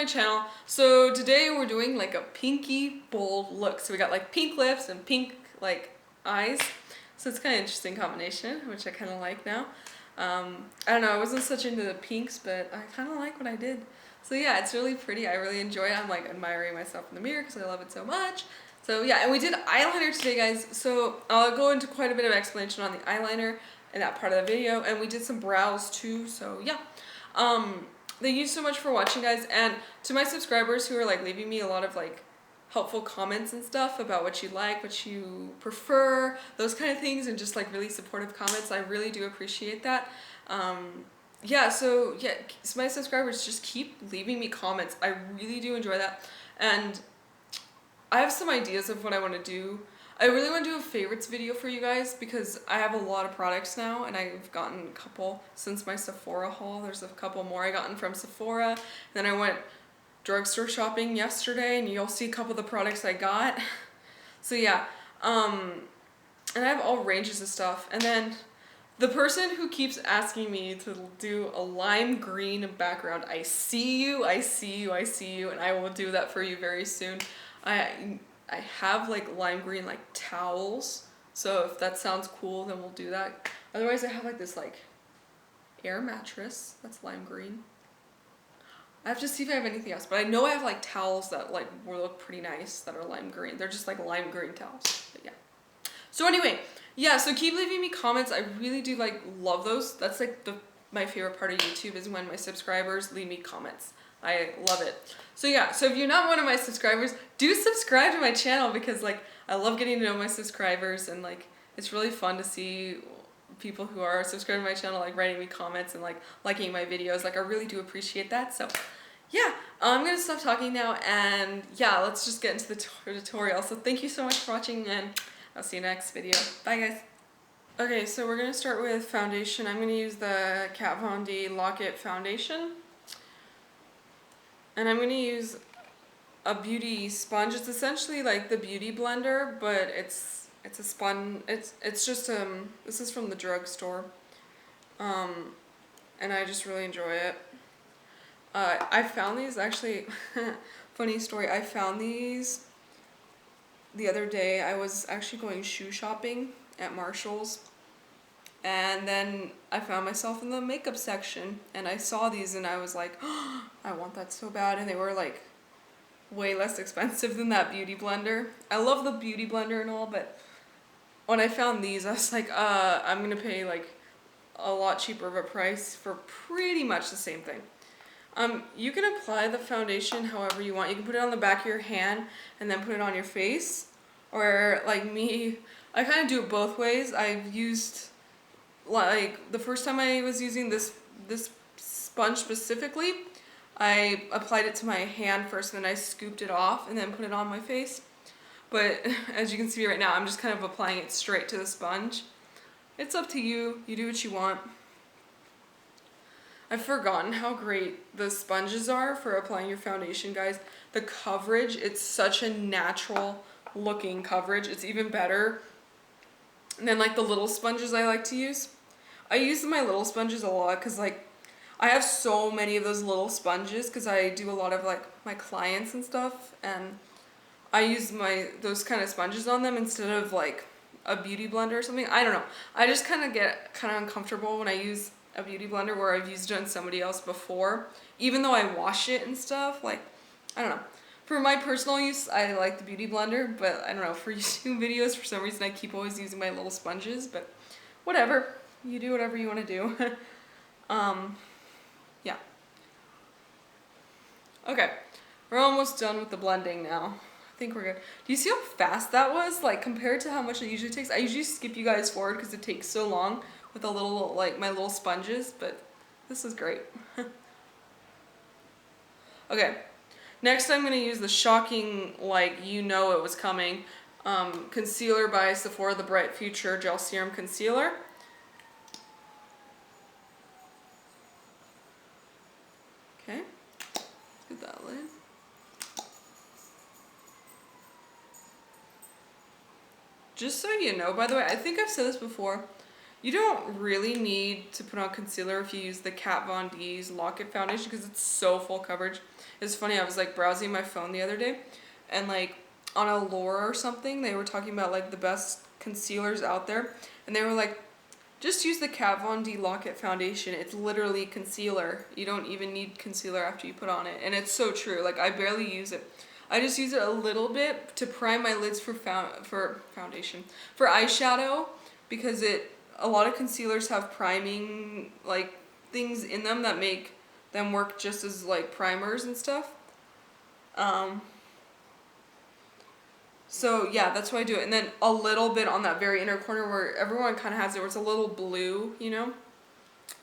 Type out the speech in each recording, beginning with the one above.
channel. So today we're doing like a pinky bold look. So we got like pink lips and pink like eyes. So it's kind of interesting combination, which I kind of like now. I don't know, I wasn't such into the pinks, but I kind of like what I did. So yeah, it's really pretty. I really enjoy it. I'm like admiring myself in the mirror because I love it so much. So yeah, and we did eyeliner today, guys. So I'll go into quite a bit of explanation on the eyeliner in that part of the video. And we did some brows too, so yeah. Thank you so much for watching, guys. And to my subscribers who are like leaving me a lot of like helpful comments and stuff about what you like, what you prefer, those kind of things, and just like really supportive comments, I really do appreciate that. So my subscribers, just keep leaving me comments. I really do enjoy that. And I have some ideas of what I want to do. I really want to do a favorites video for you guys because I have a lot of products now and I've gotten a couple since my Sephora haul. There's a couple more I gotten from Sephora. And then I went drugstore shopping yesterday and you'll see a couple of the products I got. So yeah, and I have all ranges of stuff. And then the person who keeps asking me to do a lime green background, I see you, and I will do that for you very soon. I have like lime green like towels, so if that sounds cool, then we'll do that. Otherwise, I have like this like air mattress that's lime green. I have to see if I have anything else, but I know I have like towels that like will look pretty nice that are lime green. They're just like lime green towels, but yeah. So anyway, yeah, so keep leaving me comments. I really do like love those. That's like my favorite part of YouTube is when my subscribers leave me comments. I love it. So yeah, so if you're not one of my subscribers, do subscribe to my channel because like I love getting to know my subscribers and like it's really fun to see people who are subscribed to my channel like writing me comments and like liking my videos. Like I really do appreciate that. So yeah, I'm gonna stop talking now and yeah, let's just get into the tutorial. So thank you so much for watching and I'll see you next video. Bye guys. Okay, so we're gonna start with foundation. I'm gonna use the Kat Von D Lock It foundation. And I'm going to use a beauty sponge. It's essentially like the beauty blender, but it's a sponge. It's just this is from the drugstore. And I just really enjoy it. I found these actually funny story. I found these the other day. I was actually going shoe shopping at Marshall's. And then I found myself in the makeup section and I saw these and I was like, oh, I want that so bad. And they were like way less expensive than that beauty blender. I love the beauty blender and all, but when I found these, I was like, I'm gonna pay like a lot cheaper of a price for pretty much the same thing. You can apply the foundation however you want. You can put it on the back of your hand and then put it on your face. Or like me, I kind of do it both ways. I've used like the first time I was using this sponge specifically, I applied it to my hand first and then I scooped it off and then put it on my face. But as you can see right now, I'm just kind of applying it straight to the sponge. It's up to you. You do what you want. I've forgotten how great the sponges are for applying your foundation, guys. The coverage, it's such a natural looking coverage. It's even better than like the little sponges I like to use. I use my little sponges a lot because like I have so many of those little sponges because I do a lot of like my clients and stuff and I use those kind of sponges on them instead of like a beauty blender or something. I don't know. I just kind of get kind of uncomfortable when I use a beauty blender where I've used it on somebody else before. Even though I wash it and stuff, like, I don't know. For my personal use, I like the beauty blender, but I don't know, for YouTube videos, for some reason I keep always using my little sponges, but whatever. You do whatever you want to do. Yeah. Okay, we're almost done with the blending now. I think we're good. Do you see how fast that was? Like compared to how much it usually takes? I usually skip you guys forward because it takes so long with a little, like my little sponges, but this is great. Okay, next I'm going to use the shocking, like you know it was coming, concealer by Sephora, the Bright Future Gel Serum Concealer. Okay, get that lid. Just so you know, by the way, I think I've said this before, You don't really need to put on concealer if you use the Kat Von D's Lock It foundation because it's so full coverage. It's funny, I was like browsing my phone the other day and like on Allure or something, they were talking about like the best concealers out there, and they were like, just use the Kat Von D Lock It foundation. It's literally concealer. You don't even need concealer after you put on it. And it's so true. Like, I barely use it. I just use it a little bit to prime my lids for foundation. For eyeshadow, because a lot of concealers have priming like things in them that make them work just as like primers and stuff. So yeah, that's why I do it. And then a little bit on that very inner corner where everyone kind of has it, where it's a little blue, you know?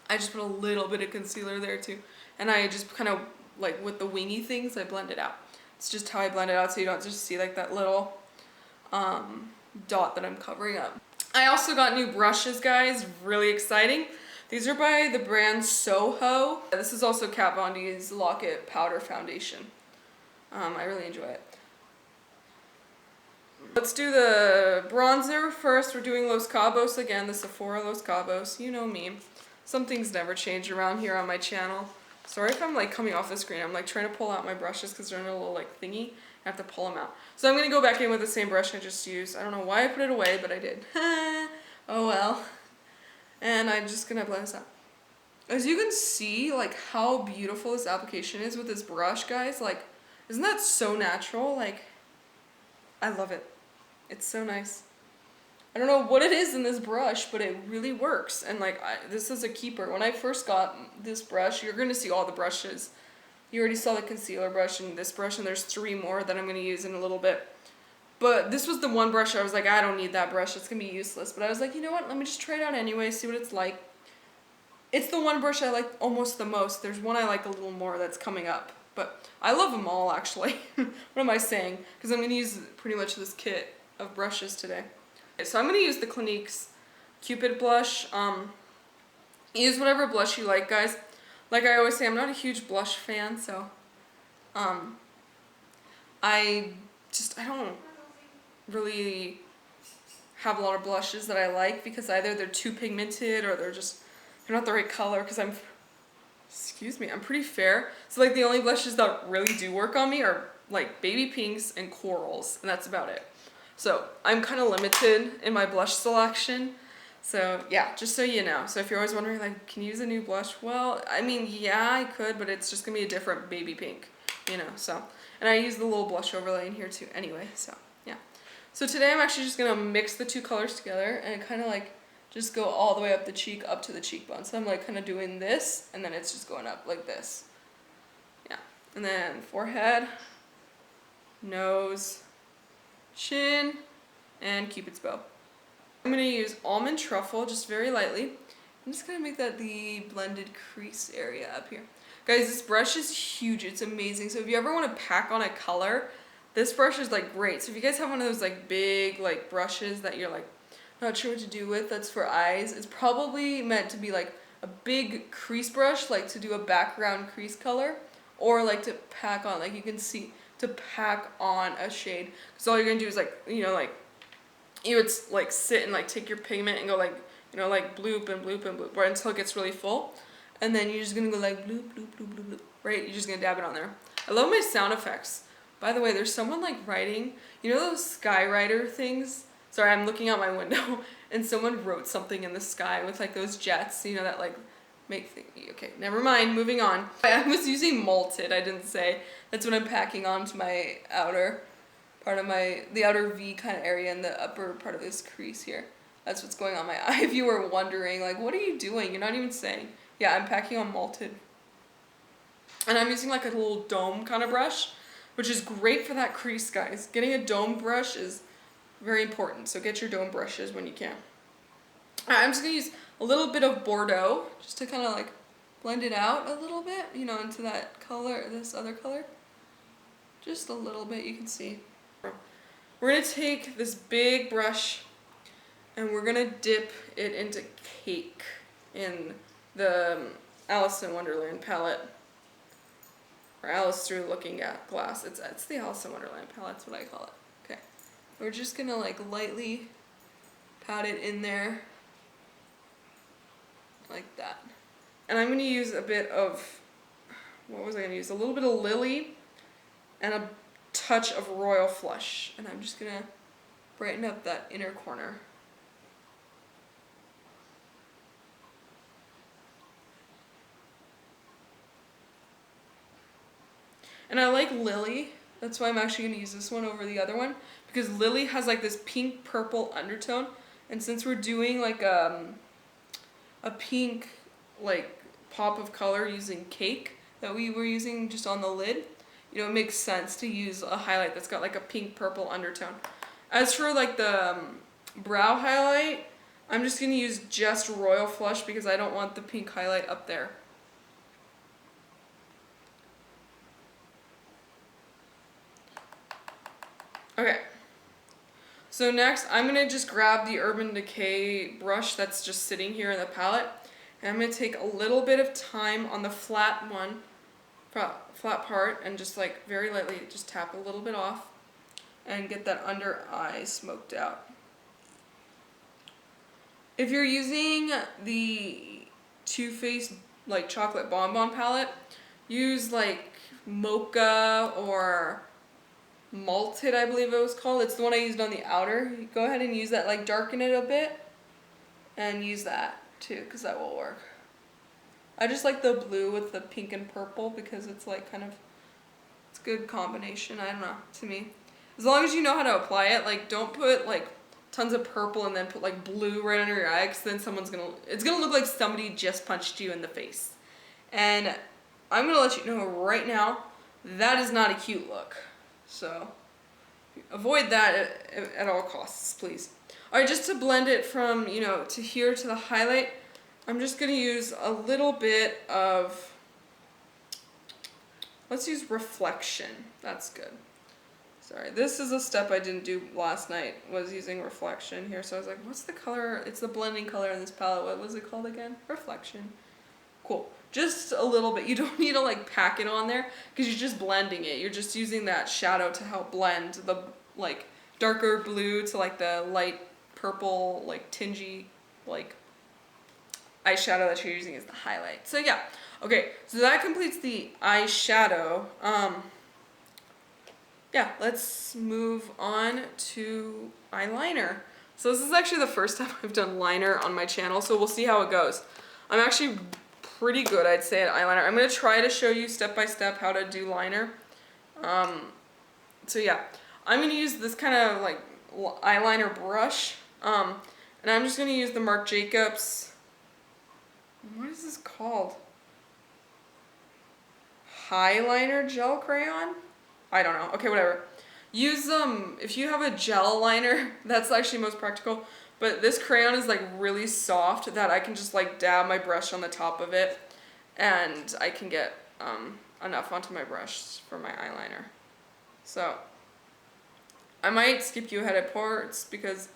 I just put a little bit of concealer there too. And I just kind of, like with the wingy things, I blend it out. It's just how I blend it out so you don't just see like that little dot that I'm covering up. I also got new brushes, guys. Really exciting. These are by the brand Soho. This is also Kat Von D's Lock It Powder Foundation. I really enjoy it. Let's do the bronzer first. We're doing Los Cabos again, the Sephora Los Cabos. You know me. Some things never change around here on my channel. Sorry if I'm like coming off the screen. I'm like trying to pull out my brushes because they're in a little like thingy. I have to pull them out. So I'm going to go back in with the same brush I just used. I don't know why I put it away, but I did. Oh well. And I'm just going to blend this out. As you can see, like how beautiful this application is with this brush, guys. Like, isn't that so natural? Like, I love it. It's so nice. I don't know what it is in this brush, but it really works. And like, this is a keeper. When I first got this brush, you're going to see all the brushes. You already saw the concealer brush and this brush, and there's 3 more that I'm going to use in a little bit. But this was the one brush I was like, I don't need that brush. It's going to be useless. But I was like, you know what? Let me just try it out anyway, see what it's like. It's the one brush I like almost the most. There's one I like a little more that's coming up. But I love them all, actually. What am I saying? Because I'm going to use pretty much this kit of brushes today. Okay, so I'm going to use the Clinique's Cupid blush. Use whatever blush you like, guys. Like I always say, I'm not a huge blush fan, so I don't really have a lot of blushes that I like because either they're too pigmented or they're not the right color because I'm pretty fair. So like the only blushes that really do work on me are like baby pinks and corals, and that's about it. So I'm kind of limited in my blush selection. So yeah, just so you know. So if you're always wondering like, can you use a new blush? Well, I mean, yeah, I could, but it's just gonna be a different baby pink, you know, so. And I use the little blush overlay in here too anyway, so yeah. So today I'm actually just gonna mix the 2 colors together and kind of like just go all the way up the cheek, up to the cheekbone. So I'm like kind of doing this, and then it's just going up like this. Yeah, and then forehead, nose, chin, and Cupid's bow. I'm going to use almond truffle just very lightly. I'm just going to make that the blended crease area up here. Guys, this brush is huge. It's amazing. So if you ever want to pack on a color, this brush is like great. So if you guys have one of those like big like brushes that you're like not sure what to do with, that's for eyes, it's probably meant to be like a big crease brush, like to do a background crease color, or like to pack on, like you can see, to pack on a shade. Because all you're going to do is like, you know, like you would like sit and like take your pigment and go like, you know, like bloop and bloop and bloop right until it gets really full. And then you're just going to go like bloop, bloop, bloop, bloop, bloop, right? You're just going to dab it on there. I love my sound effects. By the way, there's someone like writing, you know those skywriter things? Sorry, I'm looking out my window and someone wrote something in the sky with like those jets, you know, that like make things. Okay, never mind, moving on. I was using Malted, I didn't say. That's what I'm packing onto my outer part of the outer V kind of area in the upper part of this crease here. That's what's going on my eye. If you were wondering, like, what are you doing? You're not even saying. Yeah, I'm packing on Malted. And I'm using like a little dome kind of brush, which is great for that crease, guys. Getting a dome brush is very important, so get your dome brushes when you can. Alright, I'm just going to use a little bit of Bordeaux, just to kind of like blend it out a little bit, you know, into that color, this other color. Just a little bit, you can see. We're going to take this big brush and we're going to dip it into Cake in the Alice in Wonderland palette. Or Alice Through Looking Glass. It's the Alice in Wonderland palette, that's what I call it. Okay. We're just going to like lightly pat it in there. like that. And I'm going to use a bit of, what was I going to use? A little bit of Lily and a touch of Royal Flush. And I'm just going to brighten up that inner corner. And I like Lily. That's why I'm actually going to use this one over the other one. Because Lily has like this pink purple undertone. And since we're doing like a pink like pop of color using Cake that we were using just on the lid, you know, it makes sense to use a highlight that's got like a pink purple undertone. As for like the brow highlight, I'm just going to use just Royal Flush because I don't want the pink highlight up there. Okay, so next I'm going to just grab the Urban Decay brush that's just sitting here in the palette, and I'm going to take a little bit of time on the flat one, flat part, and just like very lightly just tap a little bit off and get that under eye smoked out. If you're using the Too Faced like chocolate bonbon palette, use like Mocha or Malted, I believe it was called. It's the one I used on the outer. You go ahead and use that, like darken it a bit and use that too, because that will work. I just like the blue with the pink and purple because it's like kind of, it's a good combination. I don't know, to me. As long as you know how to apply it, like don't put like tons of purple and then put like blue right under your eye, because then it's gonna look like somebody just punched you in the face. And I'm gonna let you know right now, that is not a cute look. So avoid that at all costs, please. All right, just to blend it from, you know, to here to the highlight, I'm just gonna use a little bit of, let's use Reflection. That's good. Sorry, this is a step I didn't do last night, was using Reflection here. So I was like, what's the color? It's the blending color in this palette. What was it called again? Reflection. Cool. Just a little bit. You don't need to like pack it on there because you're just blending it. You're just using that shadow to help blend the like darker blue to like the light purple, like tingy like eyeshadow that you're using as the highlight. So yeah. Okay, so that completes the eyeshadow. Yeah, let's move on to eyeliner. So this is actually the first time I've done liner on my channel, so we'll see how it goes. I'm actually pretty good, I'd say, at eyeliner. I'm going to try to show you step by step how to do liner. So yeah, I'm going to use this kind of like eyeliner brush, and I'm just going to use the Marc Jacobs, what is this called? Highliner gel crayon? I don't know. Okay, whatever. Use if you have a gel liner, that's actually most practical. But this crayon is like really soft that I can just like dab my brush on the top of it, and I can get enough onto my brush for my eyeliner. So I might skip you ahead of parts because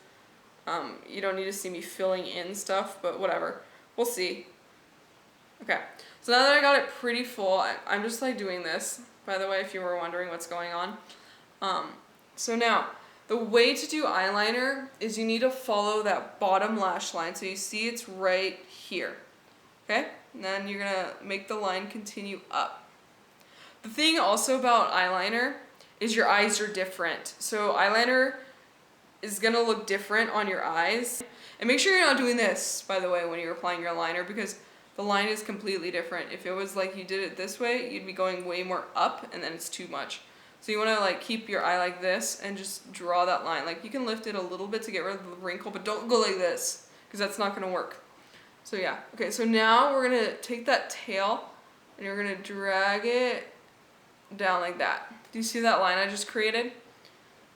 you don't need to see me filling in stuff, but whatever. We'll see. Okay, so now that I got it pretty full, I'm just like doing this, by the way, if you were wondering what's going on. So now, the way to do eyeliner is you need to follow that bottom lash line. So you see it's right here, okay? And then you're gonna make the line continue up. The thing also about eyeliner is your eyes are different. So eyeliner is gonna look different on your eyes. And make sure you're not doing this, by the way, when you're applying your liner, because the line is completely different. If it was like you did it this way, you'd be going way more up and then it's too much. So you want to like keep your eye like this and just draw that line. Like you can lift it a little bit to get rid of the wrinkle, but don't go like this because that's not going to work. So yeah. Okay, so now we're going to take that tail and you're going to drag it down like that. Do you see that line I just created?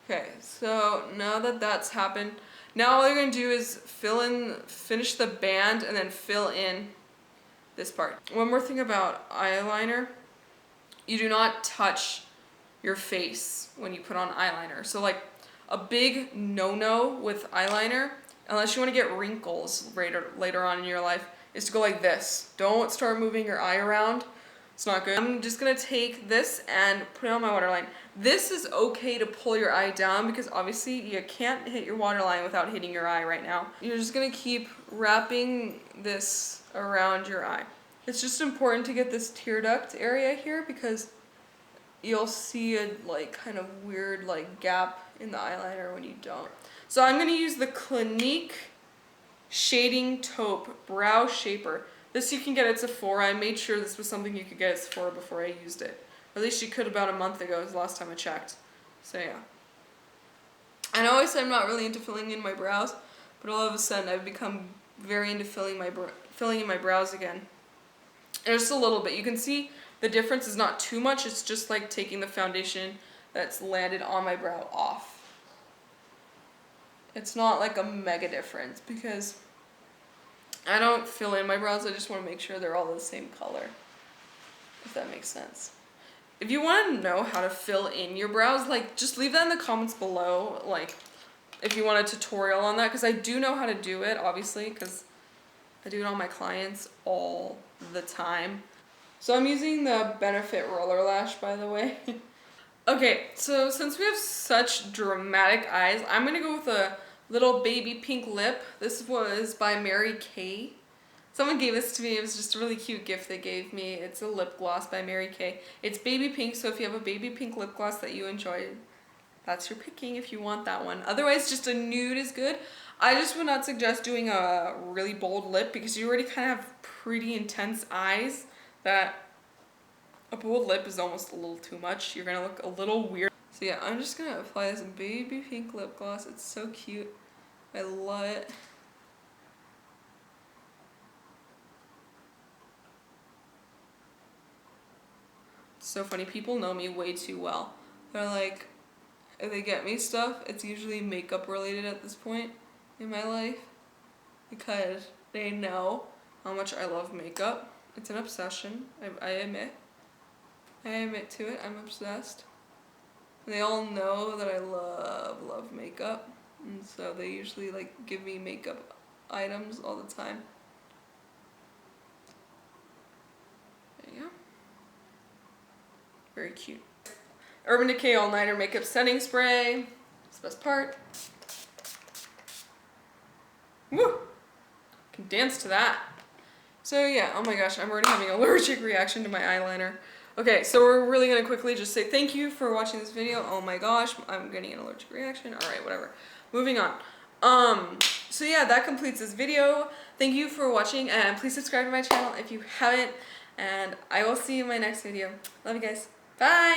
Okay, so now that that's happened, now all you're going to do is finish the band and then fill in this part. One more thing about eyeliner, you do not touch your face when you put on eyeliner. So like a big no-no with eyeliner, unless you want to get wrinkles later on in your life, is to go like this. Don't start moving your eye around. It's not good. I'm just gonna take this and put it on my waterline. This is okay to pull your eye down because obviously you can't hit your waterline without hitting your eye right now. You're just gonna keep wrapping this around your eye. It's just important to get this tear duct area here because you'll see a like kind of weird like gap in the eyeliner when you don't. So I'm going to use the Clinique Shading Taupe Brow Shaper. This you can get at Sephora. I made sure this was something you could get at Sephora before I used it. Or at least you could about a month ago was the last time I checked. So yeah. I know I said I'm not really into filling in my brows, but all of a sudden I've become very into filling in my brows again. And just a little bit. You can see the difference is not too much. It's just like taking the foundation that's landed on my brow off. It's not like a mega difference because I don't fill in my brows. I just want to make sure they're all the same color, if that makes sense. If you want to know how to fill in your brows, like just leave that in the comments below, like if you want a tutorial on that, because I do know how to do it, obviously, because I do it on my clients all the time. So I'm using the Benefit Roller Lash, by the way. Okay, so since we have such dramatic eyes, I'm going to go with a little baby pink lip. This was by Mary Kay. Someone gave this to me. It was just a really cute gift they gave me. It's a lip gloss by Mary Kay. It's baby pink, so if you have a baby pink lip gloss that you enjoy, that's your picking if you want that one. Otherwise, just a nude is good. I just would not suggest doing a really bold lip because you already kind of have pretty intense eyes that a bold lip is almost a little too much. You're going to look a little weird. So yeah, I'm just going to apply this baby pink lip gloss. It's so cute. I love it. So funny, people know me way too well. They're like, if they get me stuff, it's usually makeup related at this point in my life because they know how much I love makeup. It's an obsession, I admit. I admit to it, I'm obsessed. And they all know that I love makeup, and so they usually like give me makeup items all the time. There you go. Very cute. Urban Decay All Nighter Makeup Setting Spray. It's the best part. Woo! Can dance to that. So yeah, oh my gosh, I'm already having an allergic reaction to my eyeliner. Okay, so we're really gonna quickly just say thank you for watching this video. Oh my gosh, I'm getting an allergic reaction. Alright, whatever. Moving on. So yeah, that completes this video. Thank you for watching, and please subscribe to my channel if you haven't. And I will see you in my next video. Love you guys. Bye!